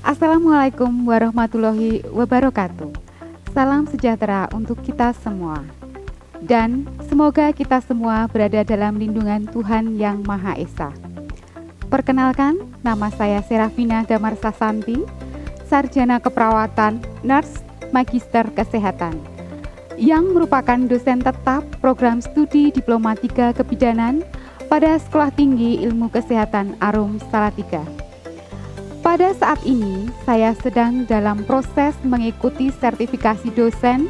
Assalamualaikum warahmatullahi wabarakatuh. Salam sejahtera untuk kita semua. Dan semoga kita semua berada dalam lindungan Tuhan Yang Maha Esa. Perkenalkan, nama saya Serafina Damarsasanti, Sarjana Keperawatan, Nurse, Magister Kesehatan, yang merupakan dosen tetap program studi Diploma 3 Kebidanan pada Sekolah Tinggi Ilmu Kesehatan Arum Salatiga. Pada saat ini, saya sedang dalam proses mengikuti sertifikasi dosen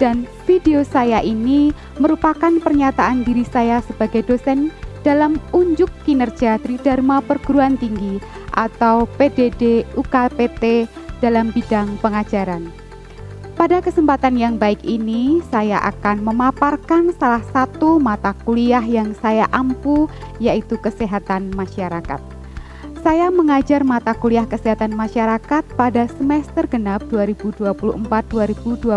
dan video saya ini merupakan pernyataan diri saya sebagai dosen dalam unjuk kinerja Tridharma Perguruan Tinggi atau PDD UKPT dalam bidang pengajaran. Pada kesempatan yang baik ini, saya akan memaparkan salah satu mata kuliah yang saya ampu, yaitu Kesehatan Masyarakat. Saya mengajar mata kuliah Kesehatan Masyarakat pada semester genap 2024-2025.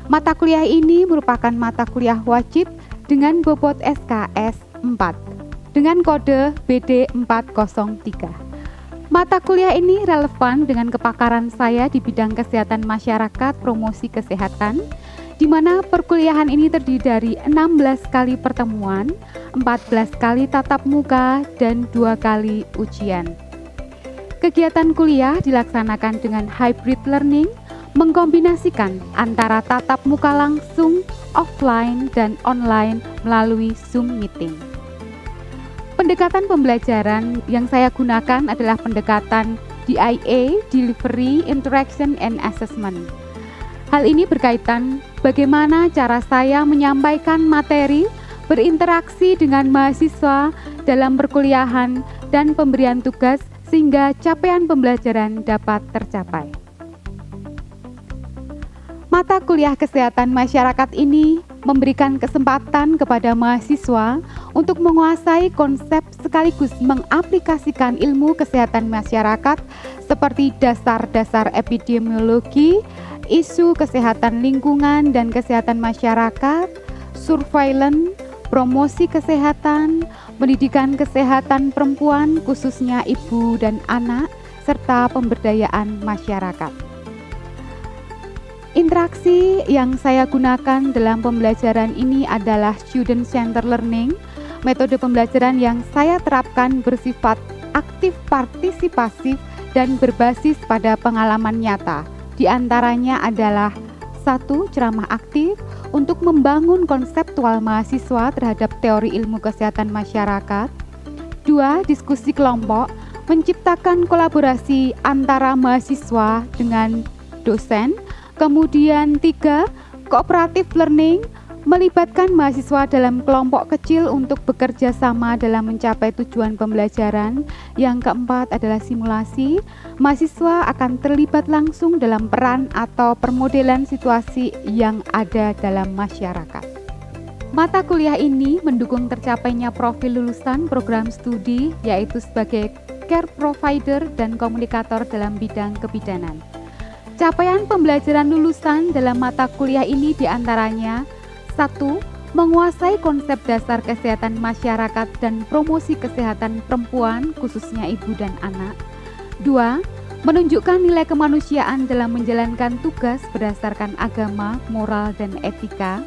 Mata kuliah ini merupakan mata kuliah wajib dengan bobot SKS 4 dengan kode BD 403. Mata kuliah ini relevan dengan kepakaran saya di bidang kesehatan masyarakat promosi kesehatan, di mana perkuliahan ini terdiri dari 16 kali pertemuan, 14 kali tatap muka, dan 2 kali ujian. Kegiatan kuliah dilaksanakan dengan hybrid learning, mengkombinasikan antara tatap muka langsung, offline, dan online melalui Zoom meeting. Pendekatan pembelajaran yang saya gunakan adalah pendekatan DIA, Delivery, Interaction, and Assessment. Hal ini berkaitan bagaimana cara saya menyampaikan materi, berinteraksi dengan mahasiswa dalam perkuliahan, dan pemberian tugas sehingga capaian pembelajaran dapat tercapai. Mata kuliah Kesehatan Masyarakat ini memberikan kesempatan kepada mahasiswa untuk menguasai konsep sekaligus mengaplikasikan ilmu kesehatan masyarakat seperti dasar-dasar epidemiologi, isu kesehatan lingkungan dan kesehatan masyarakat, surveillance, promosi kesehatan, pendidikan kesehatan perempuan khususnya ibu dan anak, serta pemberdayaan masyarakat. Interaksi yang saya gunakan dalam pembelajaran ini adalah student center learning. Metode pembelajaran yang saya terapkan bersifat aktif partisipasif dan berbasis pada pengalaman nyata. Di antaranya adalah 1. Ceramah aktif untuk membangun konseptual mahasiswa terhadap teori ilmu kesehatan masyarakat. 2. Diskusi kelompok, menciptakan kolaborasi antara mahasiswa dengan dosen. Kemudian 3. Kooperatif learning, melibatkan mahasiswa dalam kelompok kecil untuk bekerja sama dalam mencapai tujuan pembelajaran. Yang keempat adalah simulasi, mahasiswa akan terlibat langsung dalam peran atau permodelan situasi yang ada dalam masyarakat. Mata kuliah ini mendukung tercapainya profil lulusan program studi, yaitu sebagai care provider dan komunikator dalam bidang kebidanan. Capaian pembelajaran lulusan dalam mata kuliah ini diantaranya 1. Menguasai konsep dasar kesehatan masyarakat dan promosi kesehatan perempuan khususnya ibu dan anak. 2. Menunjukkan nilai kemanusiaan dalam menjalankan tugas berdasarkan agama, moral, dan etika.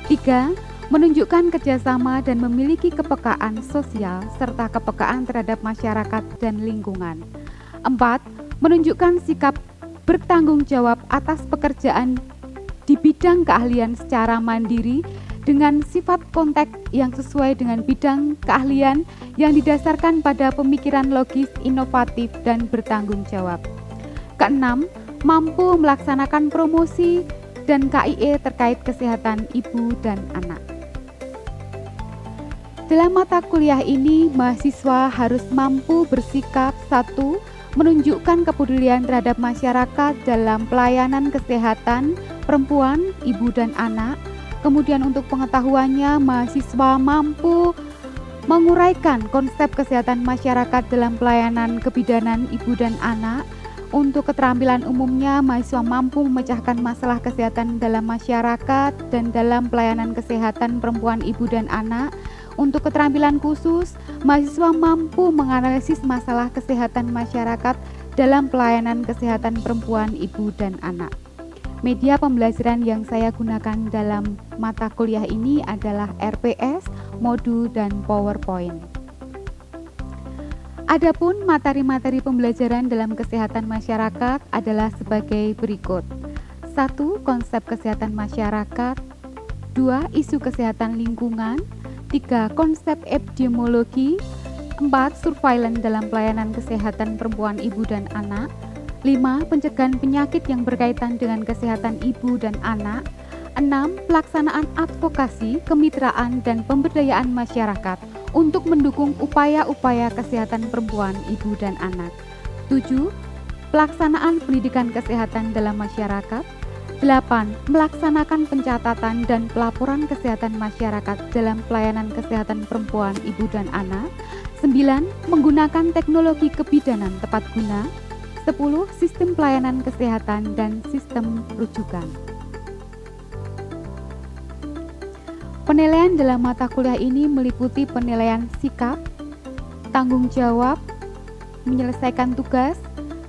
3. Menunjukkan kerjasama dan memiliki kepekaan sosial serta kepekaan terhadap masyarakat dan lingkungan. 4. Menunjukkan sikap bertanggung jawab atas pekerjaan di bidang keahlian secara mandiri dengan sifat konteks yang sesuai dengan bidang keahlian yang didasarkan pada pemikiran logis, inovatif, dan bertanggung jawab. Keenam, mampu melaksanakan promosi dan KIE terkait kesehatan ibu dan anak. Dalam mata kuliah ini, mahasiswa harus mampu bersikap 1. Menunjukkan kepedulian terhadap masyarakat dalam pelayanan kesehatan perempuan, ibu dan anak. Kemudian untuk pengetahuannya, mahasiswa mampu menguraikan konsep kesehatan masyarakat dalam pelayanan kebidanan ibu dan anak. Untuk keterampilan umumnya, mahasiswa mampu memecahkan masalah kesehatan dalam masyarakat dan dalam pelayanan kesehatan perempuan, ibu dan anak. Untuk keterampilan khusus, mahasiswa mampu menganalisis masalah kesehatan masyarakat dalam pelayanan kesehatan perempuan, ibu, dan anak. Media pembelajaran yang saya gunakan dalam mata kuliah ini adalah RPS, Moodle, dan PowerPoint. Adapun materi-materi pembelajaran dalam kesehatan masyarakat adalah sebagai berikut. 1. Konsep kesehatan masyarakat. 2. Isu kesehatan lingkungan. 3. Konsep epidemiologi. 4. Surveillance dalam pelayanan kesehatan perempuan, ibu, dan anak. 5. Pencegahan penyakit yang berkaitan dengan kesehatan ibu dan anak. 6. Pelaksanaan advokasi, kemitraan, dan pemberdayaan masyarakat untuk mendukung upaya-upaya kesehatan perempuan, ibu, dan anak. 7. Pelaksanaan pendidikan kesehatan dalam masyarakat. 8. Melaksanakan pencatatan dan pelaporan kesehatan masyarakat dalam pelayanan kesehatan perempuan, ibu, dan anak. 9. Menggunakan teknologi kebidanan tepat guna. 10. Sistem pelayanan kesehatan dan sistem rujukan. Penilaian dalam mata kuliah ini meliputi penilaian sikap, tanggung jawab, menyelesaikan tugas,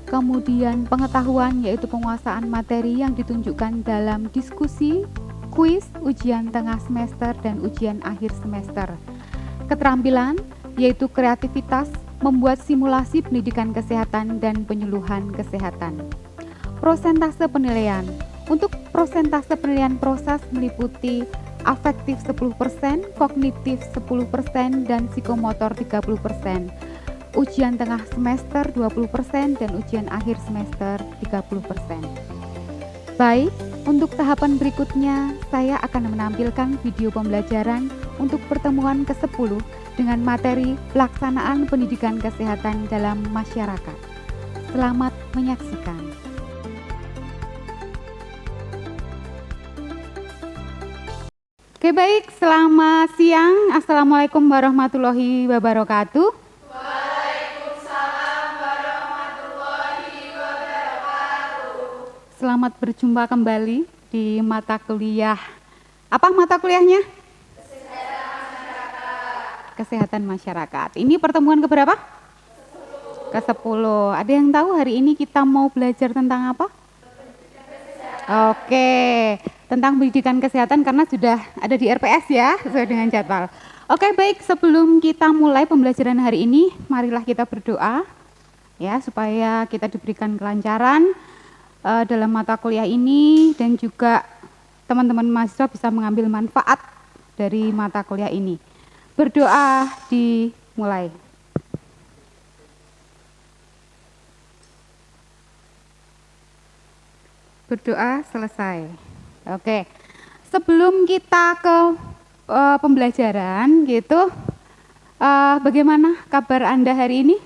kemudian pengetahuan yaitu penguasaan materi yang ditunjukkan dalam diskusi, kuis, ujian tengah semester, dan ujian akhir semester. Keterampilan yaitu kreativitas, membuat simulasi pendidikan kesehatan dan penyuluhan kesehatan. Prosentase penilaian. Untuk prosentase penilaian proses meliputi afektif 10%, kognitif 10%, dan psikomotor 30%. Ujian tengah semester 20% dan ujian akhir semester 30%. Baik, untuk tahapan berikutnya saya akan menampilkan video pembelajaran untuk pertemuan ke-10 dengan materi pelaksanaan pendidikan kesehatan dalam masyarakat. Selamat menyaksikan. Oke, baik, selamat siang. Assalamualaikum warahmatullahi wabarakatuh. Waalaikumsalam warahmatullahi wabarakatuh. Selamat berjumpa kembali di mata kuliah. Apa mata kuliahnya? Kesehatan masyarakat. Ini pertemuan keberapa? Ke-10. Ada yang tahu hari ini kita mau belajar tentang apa? Oke, tentang pendidikan kesehatan karena sudah ada di RPS ya, sesuai dengan jadwal. Oke, baik, sebelum kita mulai pembelajaran hari ini, marilah kita berdoa ya supaya kita diberikan kelancaran dalam mata kuliah ini dan juga teman-teman mahasiswa bisa mengambil manfaat dari mata kuliah ini. Berdoa dimulai. Berdoa selesai. Oke. Sebelum kita ke pembelajaran gitu, bagaimana kabar Anda hari ini?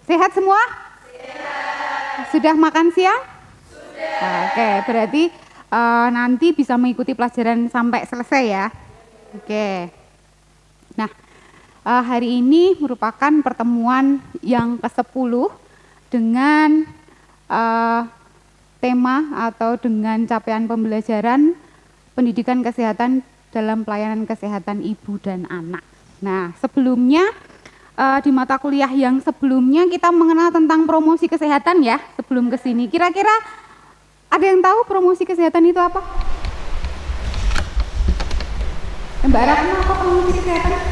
Sehat semua? Sehat. Sudah makan siang? Sudah. Oke, berarti nanti bisa mengikuti pelajaran sampai selesai ya. Oke. Nah, hari ini merupakan pertemuan yang ke-10 dengan tema atau dengan capaian pembelajaran pendidikan kesehatan dalam pelayanan kesehatan ibu dan anak. Nah, sebelumnya di mata kuliah yang sebelumnya kita mengenal tentang promosi kesehatan ya, sebelum ke sini. Kira-kira ada yang tahu promosi kesehatan itu apa? Mbak Ratna, apa promosi kesehatan?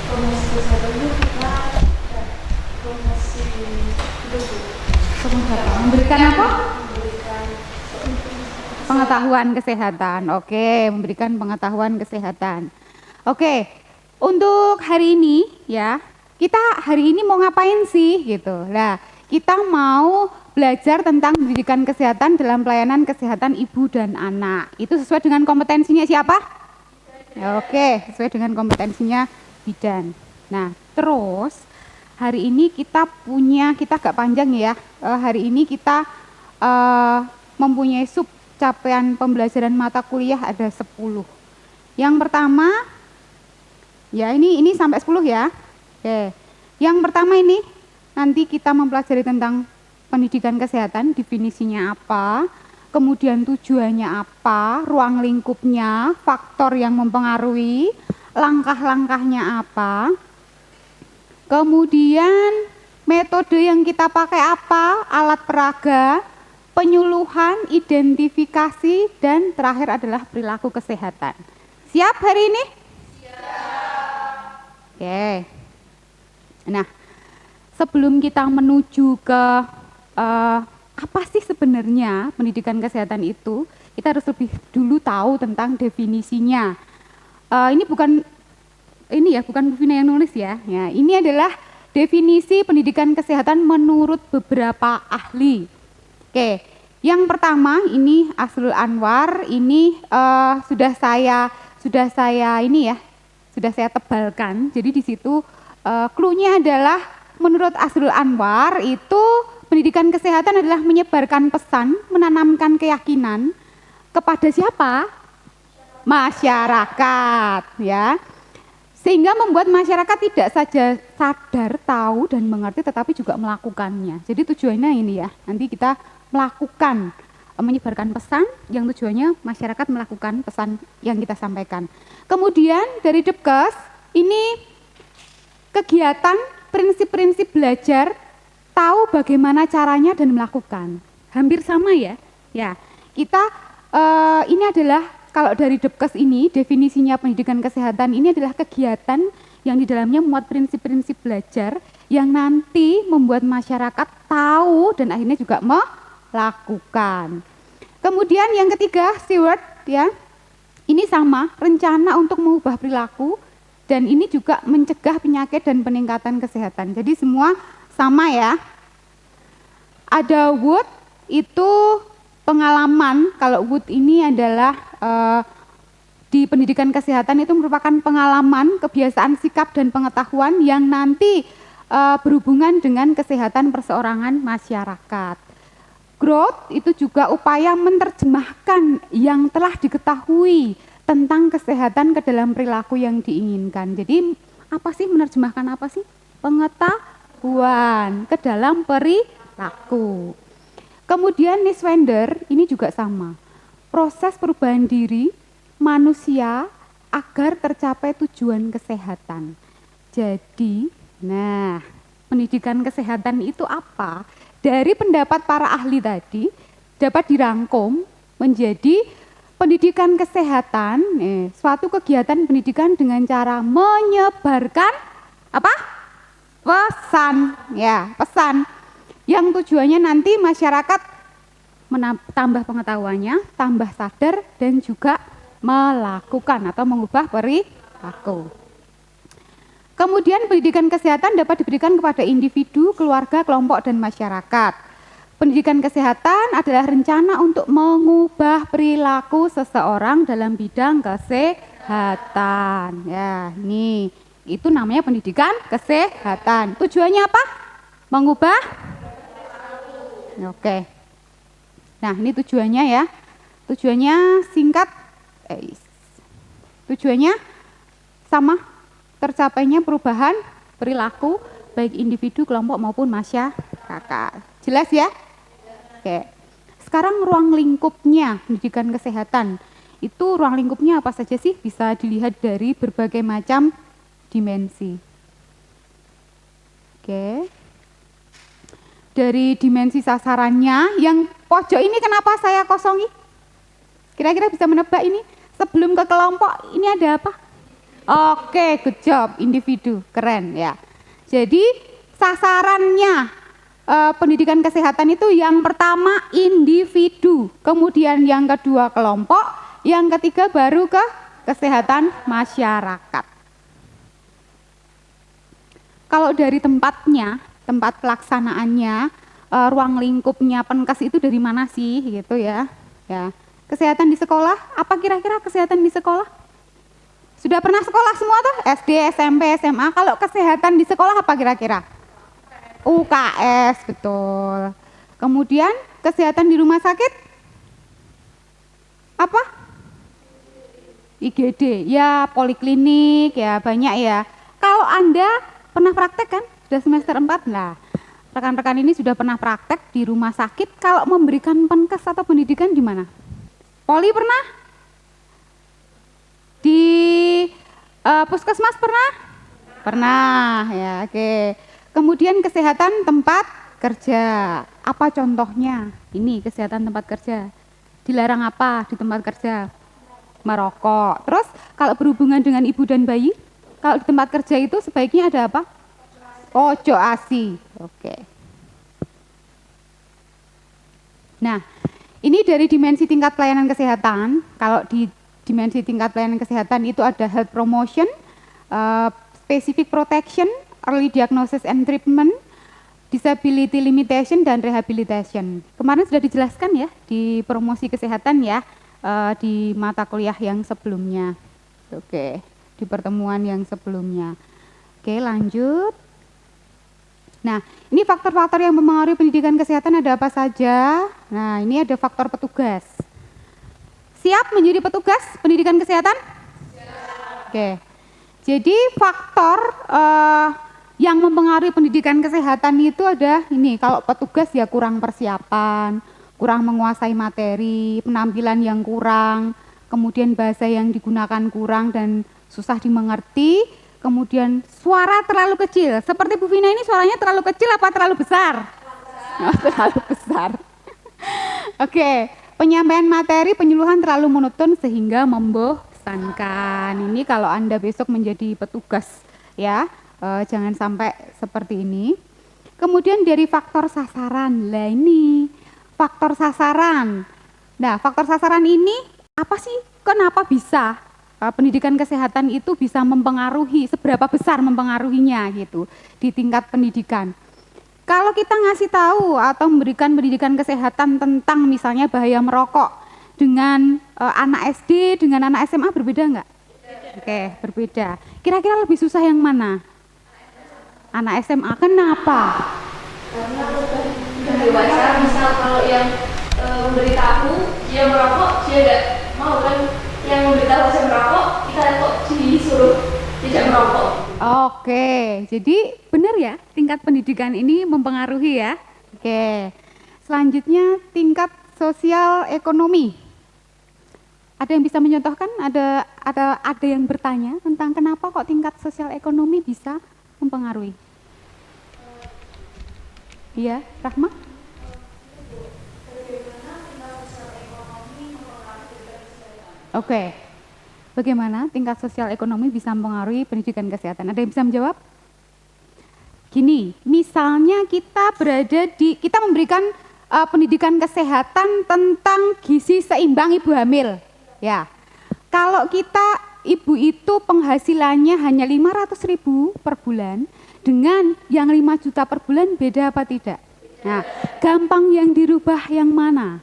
Promosi kesehatan itu kita promosi memberikan apa? memberikan Pengetahuan kesehatan. Oke, memberikan pengetahuan kesehatan. Oke, untuk hari ini ya, kita hari ini mau ngapain sih gitu. Nah, kita mau belajar tentang pendidikan kesehatan dalam pelayanan kesehatan ibu dan anak. Itu sesuai dengan kompetensinya siapa? Oke, sesuai dengan kompetensinya bidan. Nah, terus hari ini kita agak panjang ya. Hari ini kita mempunyai sub capaian pembelajaran mata kuliah ada 10. Yang pertama, ya ini sampai 10 ya. Oke. Yang pertama ini nanti kita mempelajari tentang pendidikan kesehatan, definisinya apa, kemudian tujuannya apa, ruang lingkupnya, faktor yang mempengaruhi, langkah-langkahnya apa. Kemudian metode yang kita pakai apa? Alat peraga, penyuluhan, identifikasi, dan terakhir adalah perilaku kesehatan. Siap hari ini? Siap. Oke. Nah, sebelum kita menuju ke apa sih sebenarnya pendidikan kesehatan itu, kita harus lebih dulu tahu tentang definisinya. Ini bukan Bu Vina yang nulis ya. Ya, ini adalah definisi pendidikan kesehatan menurut beberapa ahli. Oke, yang pertama ini Asrul Anwar, ini sudah saya tebalkan. Jadi di situ clue-nya adalah menurut Asrul Anwar itu pendidikan kesehatan adalah menyebarkan pesan, menanamkan keyakinan kepada siapa? Masyarakat, ya. Sehingga membuat masyarakat tidak saja sadar, tahu dan mengerti tetapi juga melakukannya. Jadi tujuannya ini ya, nanti kita melakukan, menyebarkan pesan yang tujuannya masyarakat melakukan pesan yang kita sampaikan. Kemudian dari Depkes, ini kegiatan prinsip-prinsip belajar, tahu bagaimana caranya dan melakukan. Hampir sama ya. Ya, kita ini adalah kalau dari Depkes ini, definisinya pendidikan kesehatan ini adalah kegiatan yang di dalamnya muat prinsip-prinsip belajar yang nanti membuat masyarakat tahu dan akhirnya juga melakukan. Kemudian yang ketiga, Stewart ya, ini sama, rencana untuk mengubah perilaku dan ini juga mencegah penyakit dan peningkatan kesehatan. Jadi semua sama ya. Ada Wood, itu pengalaman, kalau Wood ini adalah di pendidikan kesehatan itu merupakan pengalaman, kebiasaan, sikap, dan pengetahuan yang nanti berhubungan dengan kesehatan perseorangan masyarakat. Growth itu juga upaya menerjemahkan yang telah diketahui tentang kesehatan ke dalam perilaku yang diinginkan. Jadi apa sih menerjemahkan apa sih? Pengetahuan ke dalam perilaku. Kemudian Niswender ini juga sama. Proses perubahan diri manusia agar tercapai tujuan kesehatan. Jadi, nah, pendidikan kesehatan itu apa? Dari pendapat para ahli tadi dapat dirangkum menjadi pendidikan kesehatan, suatu kegiatan pendidikan dengan cara menyebarkan apa? Pesan, ya, pesan yang tujuannya nanti masyarakat tambah pengetahuannya, tambah sadar dan juga melakukan atau mengubah perilaku. Kemudian pendidikan kesehatan dapat diberikan kepada individu, keluarga, kelompok dan masyarakat. Pendidikan kesehatan adalah rencana untuk mengubah perilaku seseorang dalam bidang kesehatan. Ya, nih, itu namanya pendidikan kesehatan. Tujuannya apa? Mengubah? Oke. Nah, ini tujuannya ya. Tujuannya singkat. Tujuannya sama, tercapainya perubahan perilaku baik individu, kelompok maupun masyarakat. Jelas ya? Oke. Sekarang ruang lingkupnya pendidikan kesehatan. Itu ruang lingkupnya apa saja sih? Bisa dilihat dari berbagai macam dimensi. Oke. Dari dimensi sasarannya, yang pojok ini kenapa saya kosongi? Kira-kira bisa menebak ini? Sebelum ke kelompok, ini ada apa? Oke, good job, individu, keren ya. Jadi sasarannya pendidikan kesehatan itu yang pertama individu, kemudian yang kedua kelompok, yang ketiga baru ke kesehatan masyarakat. Kalau dari tempatnya, tempat pelaksanaannya, ruang lingkupnya Penkes itu dari mana sih gitu ya. Ya. Kesehatan di sekolah, apa kira-kira kesehatan di sekolah? Sudah pernah sekolah semua tuh? SD, SMP, SMA. Kalau kesehatan di sekolah apa kira-kira? UKS, betul. Kemudian kesehatan di rumah sakit? Apa? IGD, ya poliklinik, ya banyak ya. Kalau Anda pernah praktek kan? Sudah semester 4 lah. Rekan-rekan ini sudah pernah praktek di rumah sakit. Kalau memberikan Penkes atau pendidikan di mana? Poli pernah? Di puskesmas pernah? Pernah ya, oke. Kemudian kesehatan tempat kerja. Apa contohnya? Ini kesehatan tempat kerja. Dilarang apa di tempat kerja? Merokok. Terus kalau berhubungan dengan ibu dan bayi, kalau di tempat kerja itu sebaiknya ada apa? Ojo asi. Oke. Nah, ini dari dimensi tingkat pelayanan kesehatan. Kalau di dimensi tingkat pelayanan kesehatan itu ada health promotion, specific protection, early diagnosis and treatment, disability limitation, dan rehabilitation. Kemarin sudah dijelaskan ya di promosi kesehatan ya, di mata kuliah yang sebelumnya. Oke, di pertemuan yang sebelumnya. Oke, lanjut. Nah, ini faktor-faktor yang mempengaruhi pendidikan kesehatan ada apa saja? Nah, ini ada faktor petugas. Siap menjadi petugas pendidikan kesehatan? Siap. Oke. Jadi faktor yang mempengaruhi pendidikan kesehatan itu ada ini, kalau petugas ya kurang persiapan, kurang menguasai materi, penampilan yang kurang, kemudian bahasa yang digunakan kurang dan susah dimengerti, kemudian suara terlalu kecil. Seperti Bu Vina ini suaranya terlalu kecil apa terlalu besar? Oh, terlalu besar. Oke, penyampaian materi penyuluhan terlalu monoton sehingga membosankan. Ini kalau Anda besok menjadi petugas ya, jangan sampai seperti ini. Kemudian dari faktor sasaran. Lah ini faktor sasaran. Nah, faktor sasaran ini apa sih? Kenapa bisa pendidikan kesehatan itu bisa mempengaruhi, seberapa besar mempengaruhinya gitu di tingkat pendidikan. Kalau kita ngasih tahu atau memberikan pendidikan kesehatan tentang misalnya bahaya merokok dengan anak SD dengan anak SMA berbeda enggak? Oke, berbeda. Kira-kira lebih susah yang mana? Anak SMA. Kenapa? Karena udah dewasa, misal kalau yang memberitahu dia merokok, dia tidak mau kan, yang memberitahu saya merokok, kita kok disuruh tidak merokok. Oke, jadi benar ya tingkat pendidikan ini mempengaruhi ya. Oke, selanjutnya tingkat sosial ekonomi. Ada yang bisa mencontohkan? Ada yang bertanya tentang kenapa kok tingkat sosial ekonomi bisa mempengaruhi? Iya, Rahma? Oke, bagaimana tingkat sosial ekonomi bisa mempengaruhi pendidikan kesehatan? Ada yang bisa menjawab? Gini, misalnya kita memberikan pendidikan kesehatan tentang gizi seimbang ibu hamil, ya. Kalau ibu itu penghasilannya hanya 500.000 per bulan, dengan yang 5 juta per bulan beda apa tidak? Nah, gampang yang dirubah yang mana?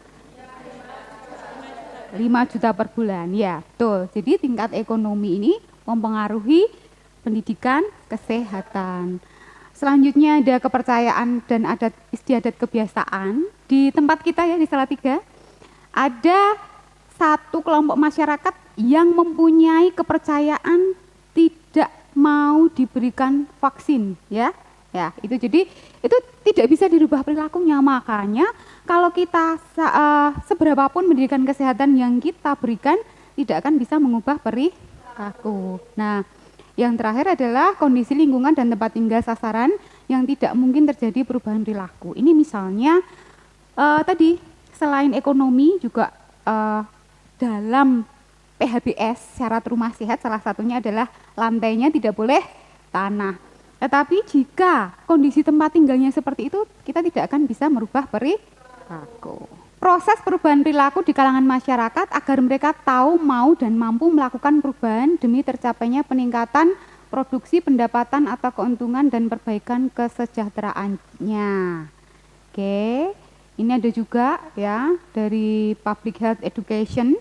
5 juta per bulan, ya betul. Jadi tingkat ekonomi ini mempengaruhi pendidikan kesehatan. Selanjutnya ada kepercayaan dan adat istiadat kebiasaan. Di tempat kita ya di Salatiga, ada satu kelompok masyarakat yang mempunyai kepercayaan tidak mau diberikan vaksin, ya. Ya, itu jadi itu tidak bisa dirubah perilakunya. Makanya kalau kita seberapapun pendidikan kesehatan yang kita berikan tidak akan bisa mengubah perilaku. Nah, yang terakhir adalah kondisi lingkungan dan tempat tinggal sasaran yang tidak mungkin terjadi perubahan perilaku. Ini misalnya tadi selain ekonomi juga dalam PHBS syarat rumah sehat salah satunya adalah lantainya tidak boleh tanah. Tetapi jika kondisi tempat tinggalnya seperti itu, kita tidak akan bisa merubah perilaku. Proses perubahan perilaku di kalangan masyarakat agar mereka tahu, mau, dan mampu melakukan perubahan demi tercapainya peningkatan produksi, pendapatan, atau keuntungan dan perbaikan kesejahteraannya. Oke, ini ada juga ya dari Public Health Education.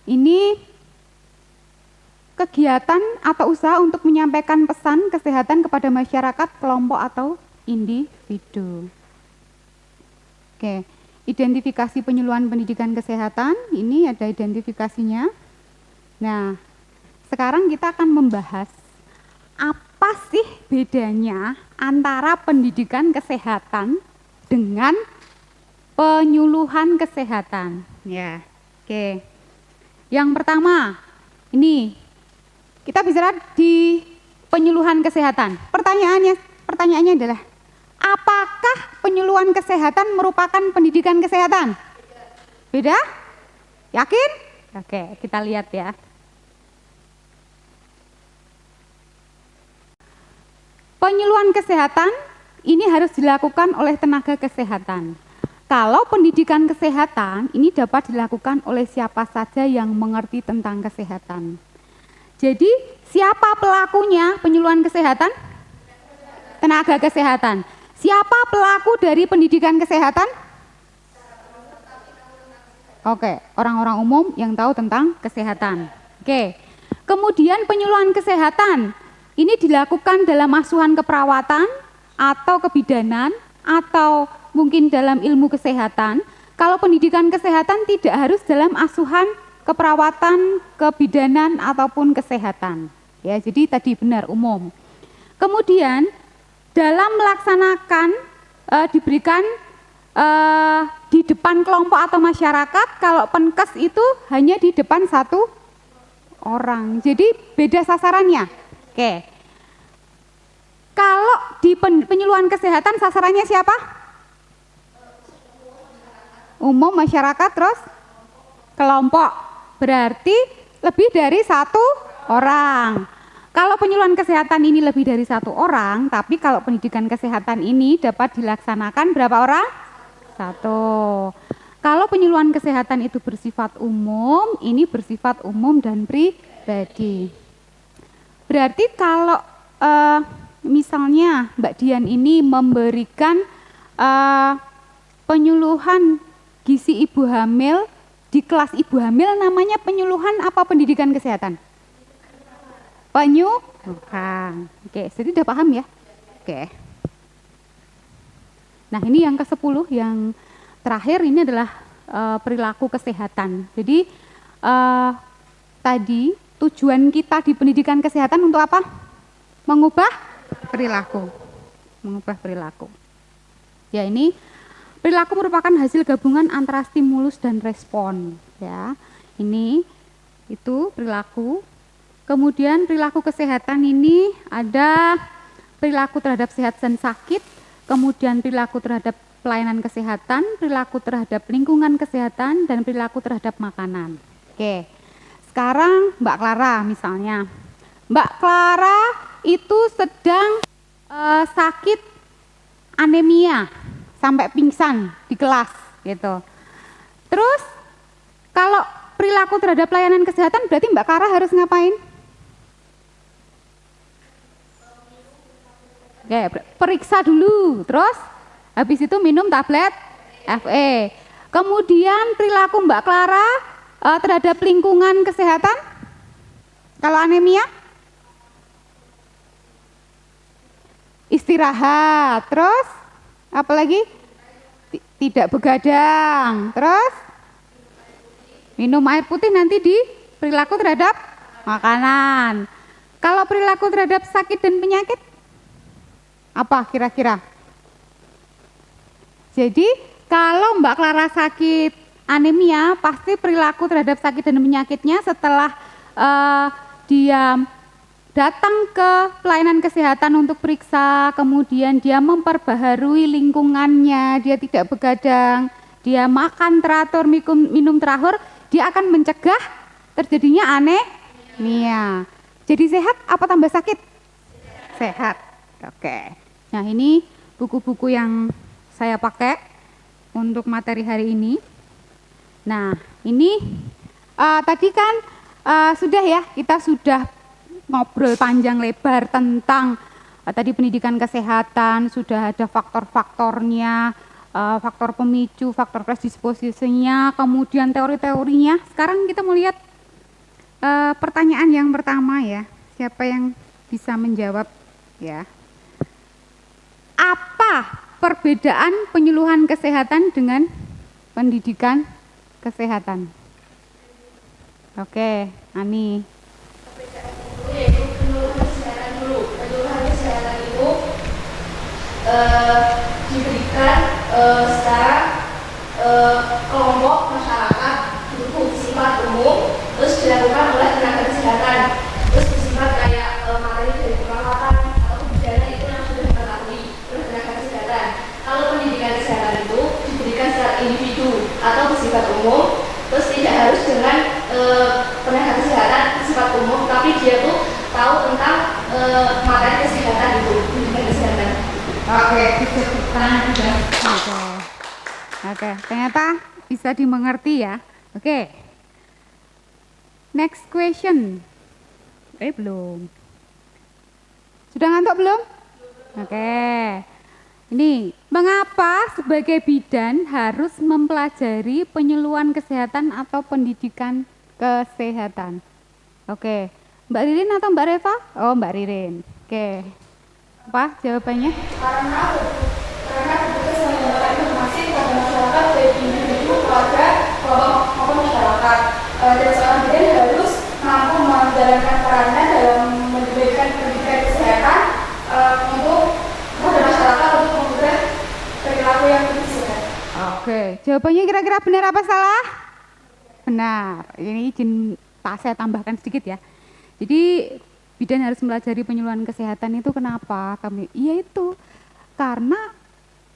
Ini kegiatan atau usaha untuk menyampaikan pesan kesehatan kepada masyarakat, kelompok atau individu. Oke, identifikasi penyuluhan pendidikan kesehatan, ini ada identifikasinya. Nah, sekarang kita akan membahas apa sih bedanya antara pendidikan kesehatan dengan penyuluhan kesehatan. Ya, oke. Yang pertama, ini kita bicara di penyuluhan kesehatan. Pertanyaannya adalah, apakah penyuluhan kesehatan merupakan pendidikan kesehatan? Beda? Yakin? Oke, kita lihat ya. Penyuluhan kesehatan ini harus dilakukan oleh tenaga kesehatan. Kalau pendidikan kesehatan ini dapat dilakukan oleh siapa saja yang mengerti tentang kesehatan. Jadi, siapa pelakunya penyuluhan kesehatan? Tenaga kesehatan. Siapa pelaku dari pendidikan kesehatan? Oke, orang-orang umum yang tahu tentang kesehatan. Oke. Kemudian penyuluhan kesehatan ini dilakukan dalam asuhan keperawatan atau kebidanan atau mungkin dalam ilmu kesehatan. Kalau pendidikan kesehatan tidak harus dalam asuhan keperawatan, kebidanan ataupun kesehatan. Ya, jadi tadi benar umum. Kemudian dalam melaksanakan diberikan di depan kelompok atau masyarakat, kalau penkes itu hanya di depan satu orang. Jadi beda sasarannya. Oke. Kalau di penyuluhan kesehatan sasarannya siapa? Umum, masyarakat, terus kelompok. Berarti lebih dari satu orang. Kalau penyuluhan kesehatan ini lebih dari satu orang, tapi kalau pendidikan kesehatan ini dapat dilaksanakan berapa orang? Satu. Kalau penyuluhan kesehatan itu bersifat umum, ini bersifat umum dan pribadi. Berarti kalau misalnya Mbak Dian ini memberikan penyuluhan gizi ibu hamil di kelas ibu hamil, namanya penyuluhan apa pendidikan kesehatan? Penyuluhan. Oke, jadi udah paham ya? Oke. Nah, ini yang ke-10, yang terakhir ini adalah perilaku kesehatan. Jadi tadi tujuan kita di pendidikan kesehatan untuk apa? Mengubah perilaku. Mengubah perilaku. Ya, ini perilaku merupakan hasil gabungan antara stimulus dan respon. Ya, ini itu perilaku. Kemudian perilaku kesehatan ini ada perilaku terhadap sehat dan sakit, kemudian perilaku terhadap pelayanan kesehatan, perilaku terhadap lingkungan kesehatan, dan perilaku terhadap makanan. Oke, sekarang Mbak Clara misalnya. Mbak Clara itu sedang sakit anemia sampai pingsan di kelas gitu. Terus kalau perilaku terhadap pelayanan kesehatan berarti Mbak Clara harus ngapain? Oke, periksa dulu, terus habis itu minum tablet FE. Kemudian perilaku Mbak Clara terhadap lingkungan kesehatan, kalau anemia, istirahat, terus apalagi? Tidak begadang, terus minum air putih nanti di perilaku terhadap makanan. Kalau perilaku terhadap sakit dan penyakit, apa kira-kira? Jadi kalau Mbak Clara sakit anemia, pasti perilaku terhadap sakit dan penyakitnya setelah dia datang ke pelayanan kesehatan untuk periksa, kemudian dia memperbaharui lingkungannya, dia tidak begadang, dia makan teratur, minum teratur, dia akan mencegah terjadinya anemia. Jadi sehat apa tambah sakit? Sehat. Oke. Nah, ini buku-buku yang saya pakai untuk materi hari ini. Nah, ini tadi kan sudah ya, kita sudah ngobrol panjang lebar tentang tadi pendidikan kesehatan, sudah ada faktor-faktornya, faktor pemicu, faktor predisposisinya, kemudian teori-teorinya. Sekarang kita mau lihat pertanyaan yang pertama ya, siapa yang bisa menjawab ya. Apa perbedaan penyuluhan kesehatan dengan pendidikan kesehatan? Oke, Ani. Perbedaan itu yaitu penyuluhan kesehatan dulu. Penyuluhan kesehatan itu diberikan secara kelompok masyarakat bersifat umum, terus dilakukan oleh tenaga kesehatan, terus bersifat kayak materi dari pertama bersifat umum, terus tidak harus dengan tenaga kesehatan bersifat umum, tapi dia tuh tahu tentang materi kesehatan itu, pendidikan kesehatan. Oke, Oke, ternyata bisa dimengerti ya. Oke. Next question. Belum. Sudah ngantuk belum? Oke. Ini, mengapa sebagai bidan harus mempelajari penyuluhan kesehatan atau pendidikan kesehatan? Oke. Mbak Ririn atau Mbak Reva? Oh, Mbak Ririn. Oke. Apa jawabannya? Karena bertugas menyampaikan informasi kepada masyarakat, baik individu, keluarga, kelompok maupun masyarakat. Dan seorang bidan harus mampu menjalankan perannya dalam memberikan pendidikan kesehatan untuk kepada masyarakat untuk mengubah perilaku yang lebih sehat. Oke, jawabannya kira-kira benar apa salah? Benar. Ini izin saya tambahkan sedikit ya. Jadi bidan harus mempelajari penyuluhan kesehatan itu kenapa? Iya itu karena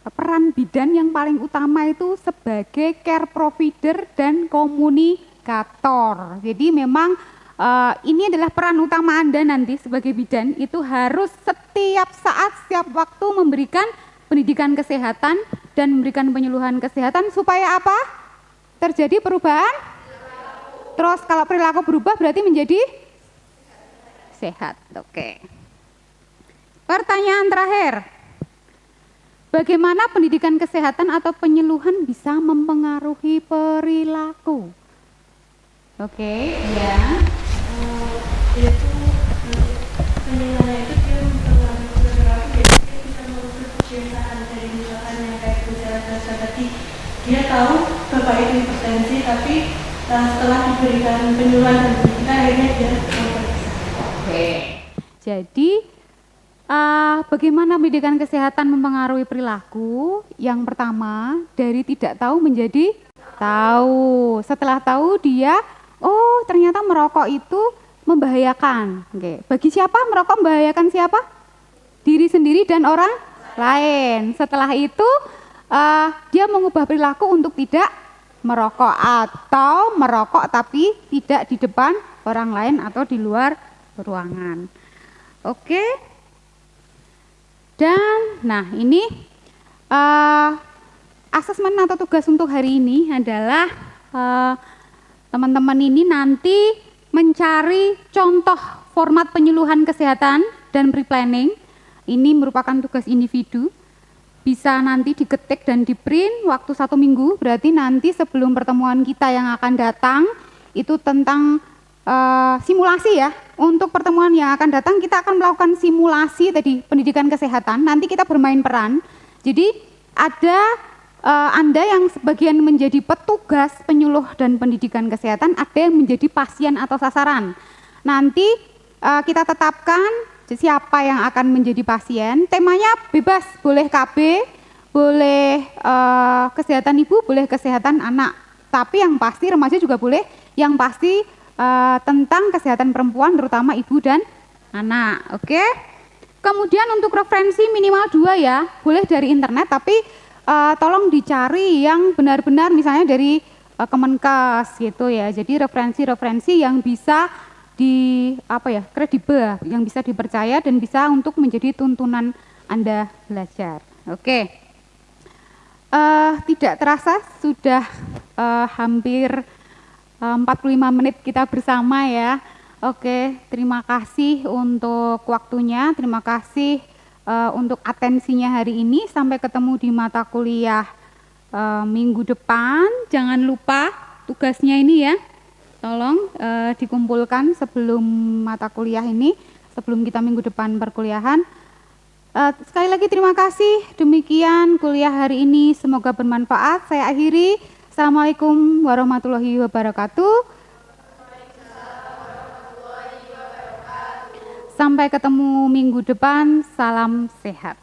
peran bidan yang paling utama itu sebagai care provider dan komunikator. Jadi memang ini adalah peran utama Anda nanti sebagai bidan, itu harus setiap saat, setiap waktu memberikan pendidikan kesehatan dan memberikan penyuluhan kesehatan supaya apa? Terjadi perubahan. Terus kalau perilaku berubah berarti menjadi sehat. Oke. Pertanyaan terakhir. Bagaimana pendidikan kesehatan atau penyuluhan bisa mempengaruhi perilaku? Oke, ya. Yaitu penyuluhannya itu dia mempengaruhi perilaku, jadi dia bisa mengusut kebiasaan dari misalkan yang kayak gejala tadi. Dia tahu bapak itu hipertensi, tapi setelah diberikan penyuluhan dan pendidikan akhirnya dia memeriksa. Oke. Jadi bagaimana pendidikan kesehatan mempengaruhi perilaku? Yang pertama, dari tidak tahu menjadi tahu. Setelah tahu dia, oh ternyata merokok itu membahayakan. Oke. Bagi siapa merokok membahayakan siapa? Diri sendiri dan orang lain. Setelah itu dia mengubah perilaku untuk tidak merokok atau merokok tapi tidak di depan orang lain atau di luar ruangan. Oke. Dan nah ini asesmen atau tugas untuk hari ini adalah teman-teman ini nanti mencari contoh format penyuluhan kesehatan dan pre-planning. Ini merupakan tugas individu. Bisa nanti diketik dan di print waktu 1 minggu, berarti nanti sebelum pertemuan kita yang akan datang itu tentang simulasi ya. Untuk pertemuan yang akan datang kita akan melakukan simulasi tadi pendidikan kesehatan, nanti kita bermain peran. Jadi ada Anda yang sebagian menjadi petugas penyuluh dan pendidikan kesehatan, ada yang menjadi pasien atau sasaran. Nanti kita tetapkan siapa yang akan menjadi pasien, temanya bebas, boleh KB, boleh kesehatan ibu, boleh kesehatan anak, tapi yang pasti remaja juga boleh, yang pasti tentang kesehatan perempuan terutama ibu dan anak. Oke. Kemudian untuk referensi minimal 2 ya, boleh dari internet tapi tolong dicari yang benar-benar misalnya dari Kemenkes gitu ya, jadi referensi-referensi yang bisa kredibel, yang bisa dipercaya dan bisa untuk menjadi tuntunan Anda belajar. Oke. Tidak terasa sudah hampir 45 menit kita bersama ya. Oke, terima kasih untuk waktunya, terima kasih untuk atensinya hari ini. Sampai ketemu di mata kuliah minggu depan. Jangan lupa tugasnya ini ya. Tolong dikumpulkan sebelum mata kuliah ini, sebelum kita minggu depan perkuliahan. Sekali lagi terima kasih. Demikian kuliah hari ini, semoga bermanfaat. Saya akhiri. Assalamualaikum warahmatullahi wabarakatuh. Sampai ketemu minggu depan. Salam sehat.